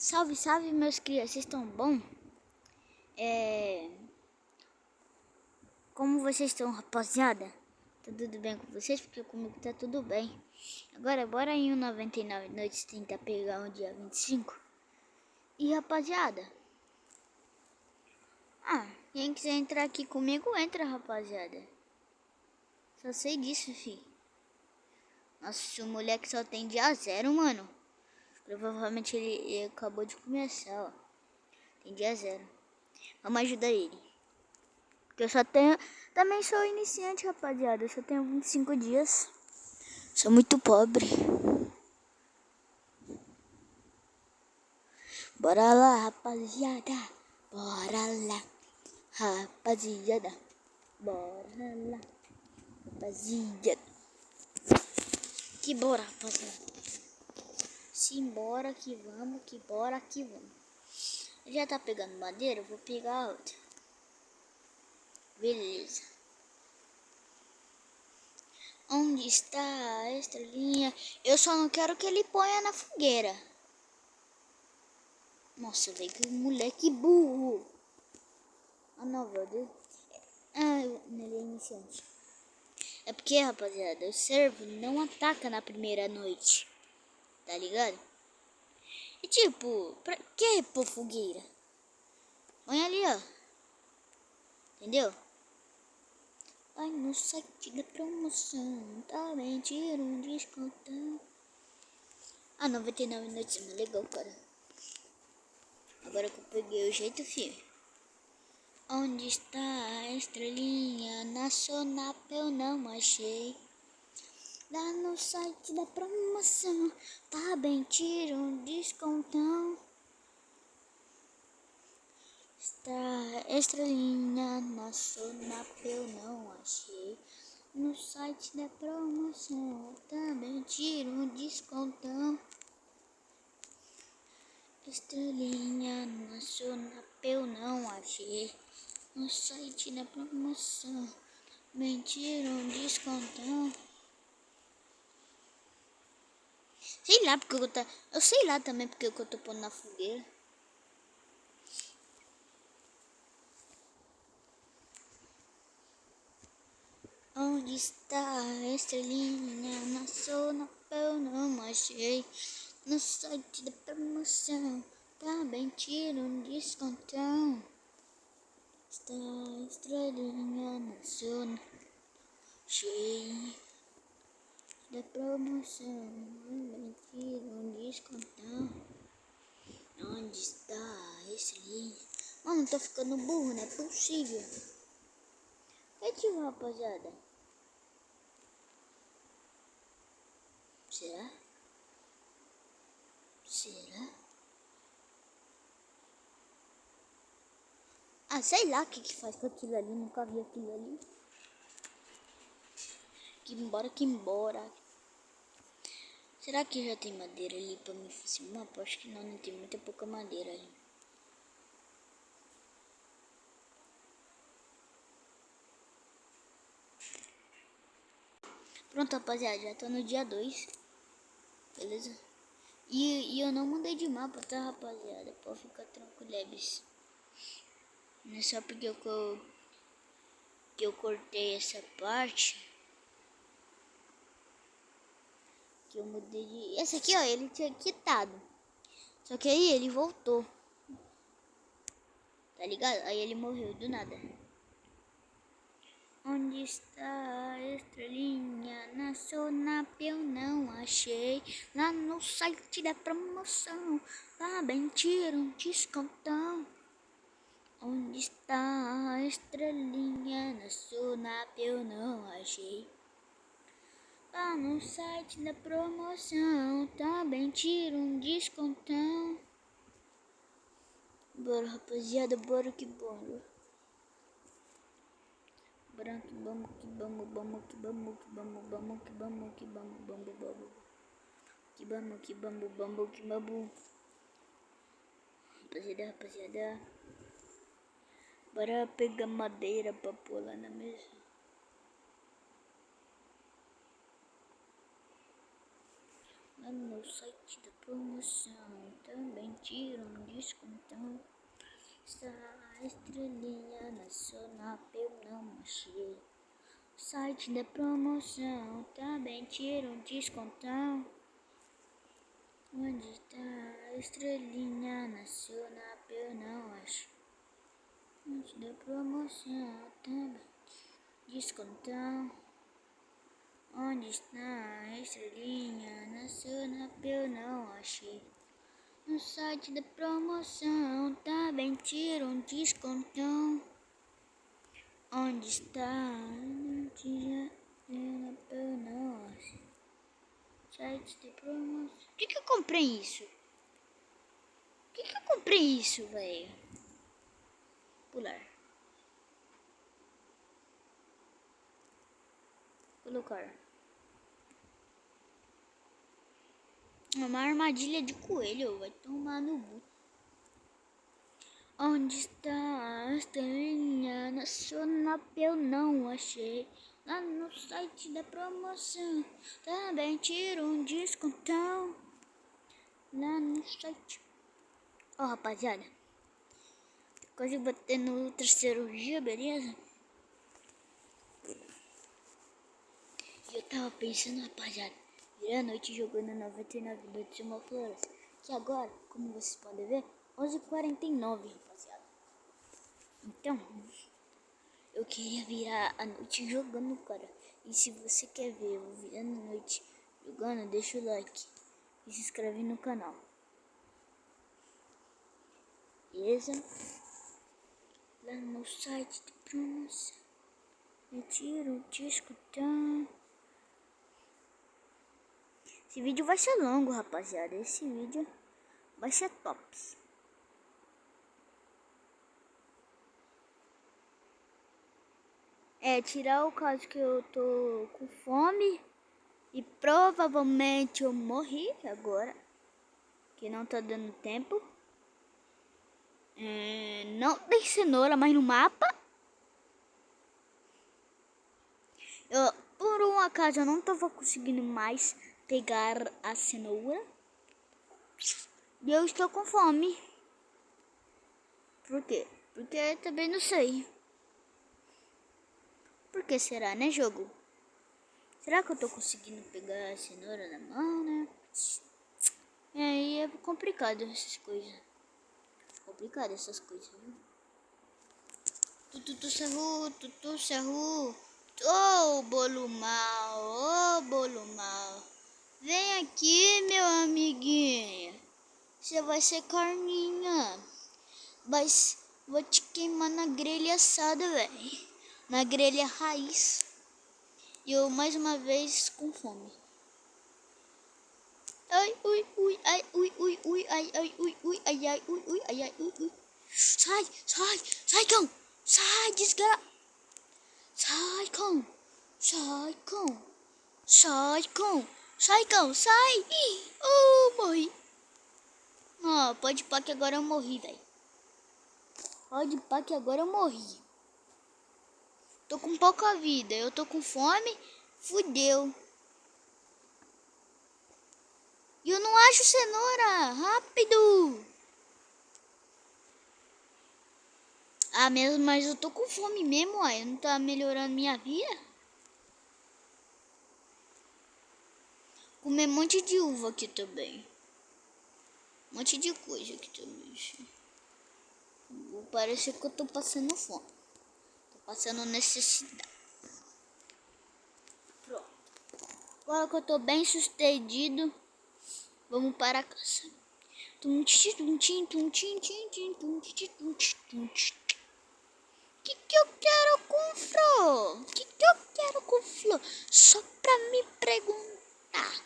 Salve, salve, meus crias, vocês estão bom? Como vocês estão, rapaziada? Tá tudo bem com vocês? Porque comigo tá tudo bem. Agora, bora em 99 noites tentar pegar o dia 25. E, rapaziada, quem quiser entrar aqui comigo, entra, rapaziada. Só sei disso, fi. Nossa, o moleque só tem dia 0, mano. Provavelmente ele acabou de começar, ó. Tem dia 0. Vamos ajudar ele. Porque eu só tenho... Também sou iniciante, rapaziada. Eu só tenho 25 dias. Sou muito pobre. Bora lá, rapaziada. Bora lá, rapaziada. Bora lá, rapaziada. Que bora, rapaziada. Simbora que vamos, que bora que vamos. Já tá pegando madeira? Eu vou pegar outra. Beleza. Onde está a estrelinha? Eu só não quero que ele ponha na fogueira. Nossa, velho, que moleque burro. Ah, não, velho. Ele é iniciante. É porque, rapaziada, o servo não ataca na primeira noite. Tá ligado? E tipo, pra que pôr fogueira? Põe ali, ó. Entendeu? Vai no site da promoção. Tá bem, tira um descontão. 99 noites, mas legal, cara. Agora que eu peguei o jeito, filho. Onde está a estrelinha? Na Sonap eu não achei. Lá no site da promoção, tá bem, tira um descontão. Está a estrelinha na Sonap eu não achei. No site da promoção, tá bem, tira um descontão. Estrelinha na Sonap eu não achei. No site da promoção, mentira um descontão. Sei lá porque eu sei lá também porque eu tô pondo na fogueira. Onde está a estrelinha? Na zona eu não achei. No site da promoção, tá bem, tira um descontão. Está a estrelinha na zona cheia da promoção, bem, tira um descontão. Onde está a estrelinha? Mano, tô ficando burro, não é possível. Ativo, rapaziada. Será? Será? Sei lá o que faz com aquilo ali. Nunca vi aquilo ali. Que embora, que embora. Será que já tem madeira ali pra me fazer um mapa? Acho que não, não tem muita pouca madeira ali. Pronto, rapaziada, já tô no dia 2. Beleza? E eu não mudei de mapa, tá, rapaziada? Pode ficar tranquileves. Não é só porque eu cortei essa parte que eu mudei de... Esse aqui, ó, ele tinha quitado. Só que aí ele voltou. Tá ligado? Aí ele morreu do nada. Onde está a estrelinha? Na Sonap eu não achei. Lá no site da promoção, tá bem, tira um descontão. Onde está a estrelinha? Na Sonap eu não achei. Lá no site da promoção, tá bem, tira um descontão. Bora, rapaziada, bora que bora. Bora que vamos, que vamos, vamos, que vamos, que vamos, vamos, que vamos, que vamos, vamos, vamos. Que vamos, que vamos, vamos, que vamos. Rapaziada. Bora pegar madeira pra pôr lá na mesa. Lá no site da promoção, também tira um descontão. Essa estrelinha nacional eu não achei. O site da promoção também tira um descontão. Onde está a estrelinha nacional eu não acho. Site da promoção também descontão. Onde está a estrelinha nacional eu não achei. No site da promoção também tira um descontão. Onde está a estrelinha eu não achei. Site de promoção. Por que eu comprei isso? Por que eu comprei isso, velho? Pular. Colocar. Uma armadilha de coelho, vai tomar no bu. Onde está a estrelinha nacional eu não achei. Lá no site da promoção também tira um descontão. Lá no site. Ó, rapaziada, quase bater no terceiro dia, beleza? E eu tava pensando, rapaziada, virar a noite jogando 99 noites de uma floresta. Que agora, como vocês podem ver, 11h49, rapaziada. Então, eu queria virar a noite jogando, cara. E se você quer ver eu virando a noite jogando, deixa o like e se inscreve no canal. Beleza? Lá no site de promoção eu tiro o descontão. Esse vídeo vai ser longo, rapaziada. Esse vídeo vai ser top. Tirar o caso que eu tô com fome e provavelmente eu morri agora, que não tá dando tempo. Não tem cenoura mais no mapa. Por um acaso eu não tava conseguindo mais pegar a cenoura. E eu estou com fome. Por quê? Porque eu também não sei. Por que será, né, jogo? Será que eu tô conseguindo pegar a cenoura na mão, né? Aí é complicado essas coisas. Complicado essas coisas, viu? Tutu, sarru. Ô, bolo mal, ô, bolo mal. Vem aqui, meu amiguinho. Você vai ser carninha. Mas vou te queimar na grelha assada, velho. Na grelha raiz. E eu mais uma vez com fome. Ai, ui, ui, ai, ui, ui, ui, ai, ai, ui, ui, ai, ai, ui, ui, ai, ai, ui, ui. Sai, cão. Sai, desgra... Sai, cão. Sai, cão. Sai, cão. Sai, cão, sai. Ih, morri. Pode pá que agora eu morri, velho. Pode pá que agora eu morri. Tô com pouca vida, eu tô com fome, fudeu. E eu não acho cenoura, rápido. Mesmo, mas eu tô com fome mesmo, uai. Não tá melhorando minha vida. Comer um monte de uva aqui também. Um monte de coisa aqui também. Parece que eu tô passando fome. Tô passando necessidade. Pronto. Agora que eu tô bem sucedido, vamos para a caça. O que eu quero com flor? O que eu quero com flor? Só pra me perguntar.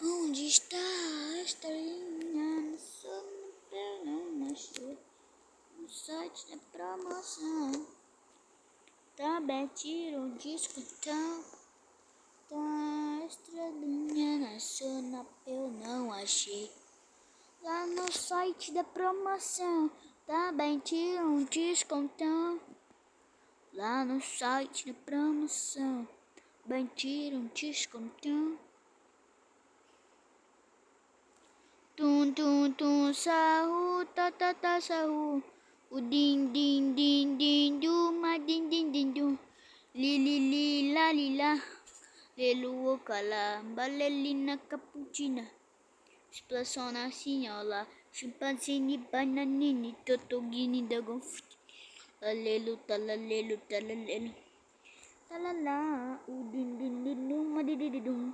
Onde está a estrelinha? Não achei. No site da promoção também tira um descontão. Da estrelinha nacional eu não achei. Lá no site da promoção também tira um descontão. Lá no site da promoção também tira um descontão. Tum, tum, tum, sahu, ta, ta, ta, sahu. O din, din, din, din, du, ma, din, din, din, du. Li, li, li, la, li, la. Lelu, cala, balelina, cappuccina. Explosona, senhola. Chimpanzini, bananini, totogini, dagonfut. Talelu, talalelu, talalelu. Talala, udin, din, din, dum, madididum.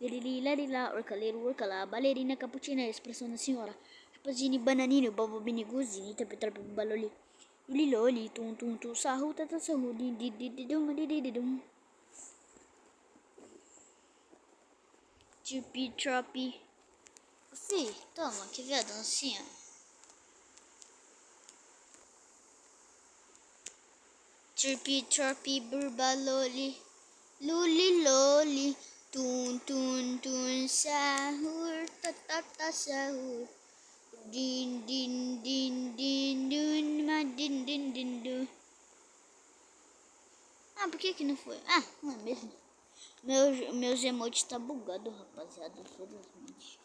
Lilila, orcala, ballerina, cappuccina, espressione signora. Chimpanzini, bananini, bobo, biniguzini, tapi baloli. Liloli, tum, tum, tum, sahu, tata, sahu, din, din, din, dum, madididum. Chupi, tropi. Fih, toma, quer ver a dancinha? Chirpy, chirpy, burbaloli, luli, loli, tun, tun, tun, sahur, tatata, sahur, din, din, din, din, dun, ma, din, din, din, dun. Ah, por que não foi? Ah, não é mesmo? Meus emotes tá bugado, rapaziada, infelizmente.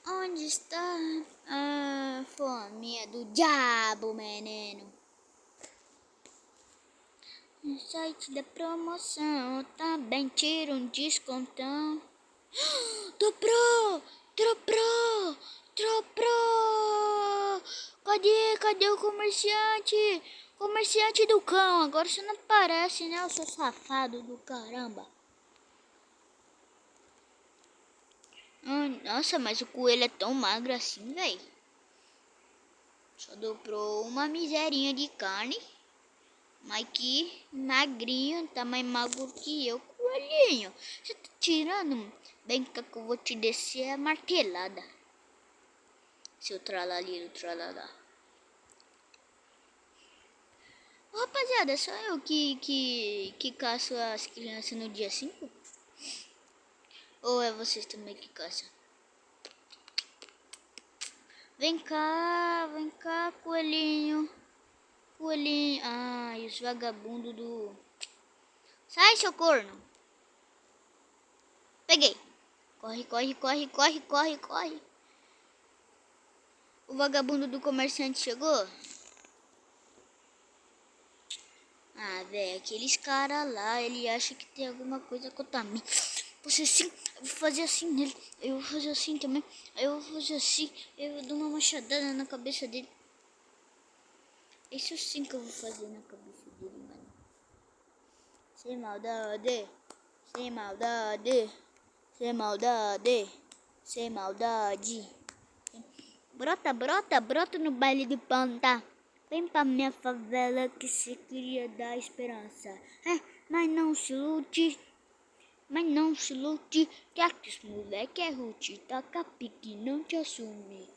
Onde está a fome do diabo, menino? No site da promoção também tira um descontão. Dobrou! Dobrou! Dobrou! Cadê o comerciante? Comerciante do cão, agora você não aparece, né, o seu safado do caramba. Nossa, mas o coelho é tão magro assim, velho. Só dobrou uma miserinha de carne. Mas que magrinho, tá mais magro que eu, coelhinho. Você tá tirando? Bem que eu vou te descer a martelada. Seu tralaliro, tralalá. Ô, rapaziada, é só eu que caço as crianças no dia 5? Ou é vocês também que caçam? Vem cá, coelhinho. Coelhinho. Ai, os vagabundos do... Sai, seu corno. Peguei. Corre. O vagabundo do comerciante chegou? Ah, velho, aqueles caras lá, ele acha que tem alguma coisa contra mim. Você sim, eu vou fazer assim nele. Eu vou fazer assim também. Eu vou fazer assim. Eu dou uma machadada na cabeça dele. Isso sim que eu vou fazer na cabeça dele, mano. Sem maldade. Sem maldade. Sem maldade. Sem maldade. Brota no baile do Panta. Vem pra minha favela que se queria dar esperança. Mas não se lute. Que aqueles moleque é rude. Taca pique, não te assume.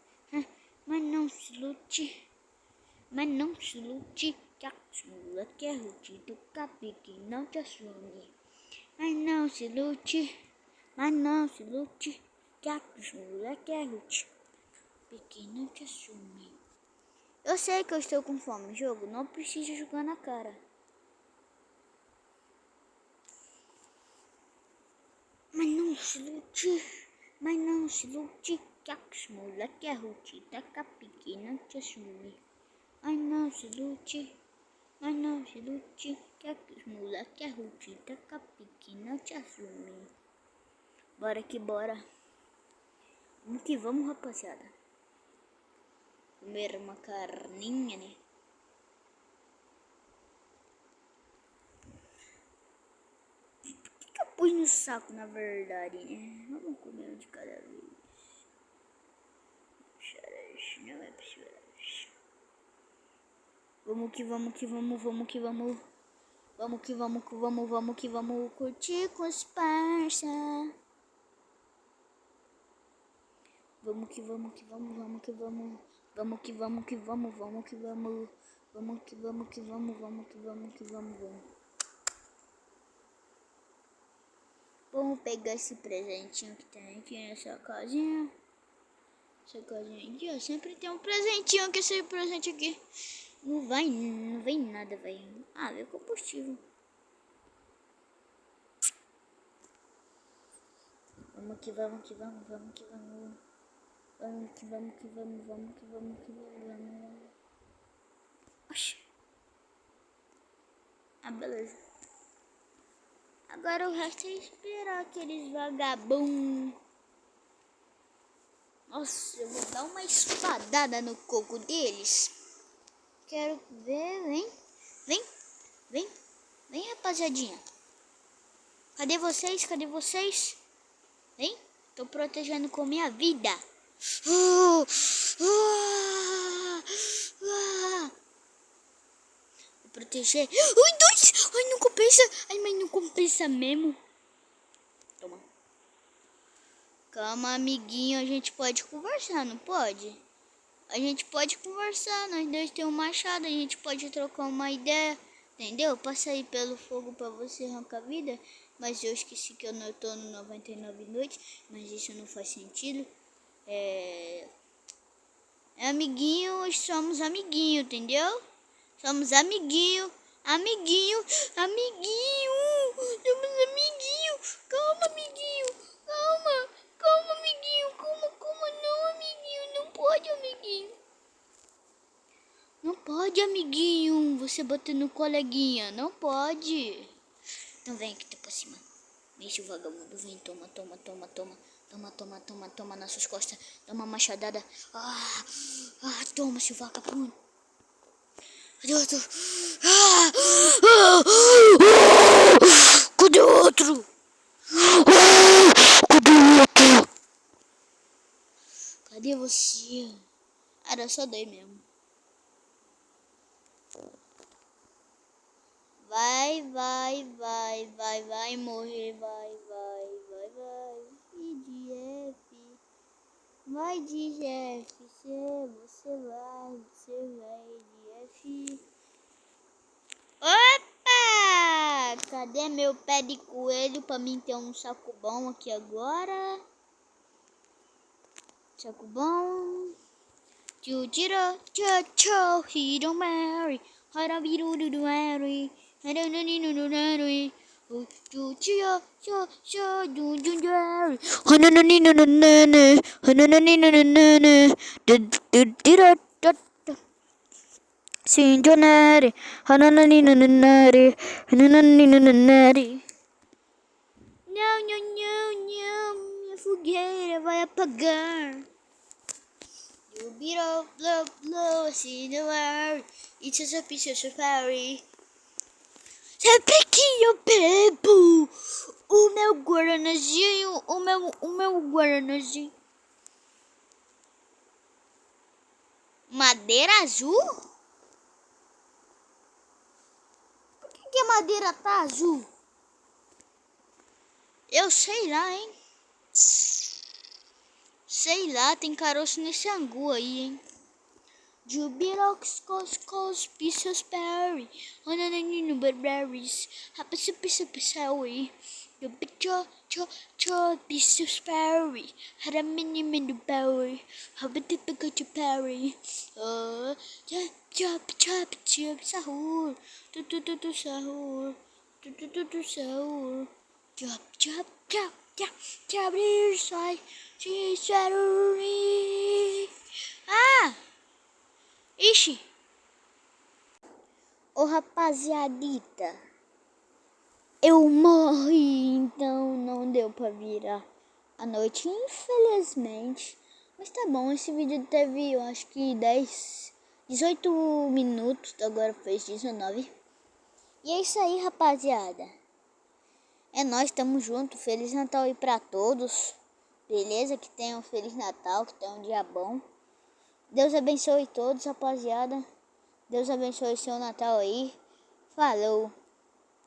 Mas não se lute. Que aqueles moleque é rude. Taca pique, não te assume. Mas não se lute. Que aqueles moleque é rude. Pique, não te assume. Eu sei que eu estou com fome, jogo. Não precisa jogar na cara. Mas não se lute, que os moleque é rude, taca pique, não te assume. Mas não se lute, que os moleque é rude, taca pique, não te assume. Bora que bora. Vamos que vamos, rapaziada. Comer uma carninha, né? Pus no saco, na verdade, né? Vamos comer um de cada vez. Não é possível. Vamos que vamos. Vamos que vamos curtir com os parça. Vamos que vamos. Vamos pegar esse presentinho que tem aqui nessa casinha. Essa casinha aqui, ó, sempre tem um presentinho que esse presente aqui. Não vem nada, velho. Ah, veio combustível. Vamos que vamos. vamos que vamos que vamos, vamos que vamos que vamos. Oxi. Ah, beleza. Agora o resto é esperar aqueles vagabundos. Nossa, eu vou dar uma espadada no coco deles. Quero ver, vem. Vem, vem, vem, rapaziadinha. Cadê vocês? Cadê vocês? Vem, tô protegendo com minha vida. Vou proteger. Ai, dois! Ai, não compensa. Ai, mas não compensa mesmo. Toma. Calma, amiguinho. A gente pode conversar, não pode? A gente pode conversar. Nós dois temos um machado. A gente pode trocar uma ideia. Entendeu? Passa aí pelo fogo pra você arrancar a vida. Mas eu esqueci que eu não tô no 99 noites. Mas isso não faz sentido. Amiguinho, somos amiguinho, entendeu? Somos amiguinho. Amiguinho. Amiguinho. Somos amiguinho. Calma, amiguinho. Calma. Calma, amiguinho. Calma. Não, amiguinho. Não pode, amiguinho. Não pode, amiguinho. Você bateu no coleguinha. Não pode. Então vem aqui, tá pra cima. Vem, seu vagabundo. Vem, toma. Toma nas suas costas. Toma uma machadada. Toma, seu vagabundo. Cadê outro? Cadê outro? Cadê você? Era só daí mesmo. Vai morrer, vai. E de F. Vai de Jeff, você vai de F. Opa! Cadê meu pé de coelho pra mim ter um saco bom aqui agora? Saco bom. Tira, tchau, hero Mary. Harabiru do Mary. Harabiru. Sinjonare, hanananinanare, hanananinanare. Não, minha fogueira vai apagar. You beat up, blow, see the world. It's just a piece of safari. Sempre que eu bebo o meu guaranazinho, o meu guaranazinho. Madeira azul? Por que a madeira tá azul? Eu sei lá, hein? Sei lá, tem caroço nesse angu aí, hein? Jubilox, cos, pieces, berry. Onanino, berries. Happy, pissawi. You bitch, pieces, berry. Had a mini berry. How about the big berry? Chop, sahur. Tu, sahur. Tu, sahur. Chop, sai. Ixi! Ô rapaziadita, eu morri, então não deu pra virar a noite, infelizmente. Mas tá bom, esse vídeo teve, eu acho que 18 minutos, agora fez 19. E é isso aí, rapaziada. É nóis, tamo junto, Feliz Natal aí pra todos. Beleza? Que tenham um Feliz Natal, que tenham um dia bom. Deus abençoe todos, rapaziada. Deus abençoe seu Natal aí. Falou!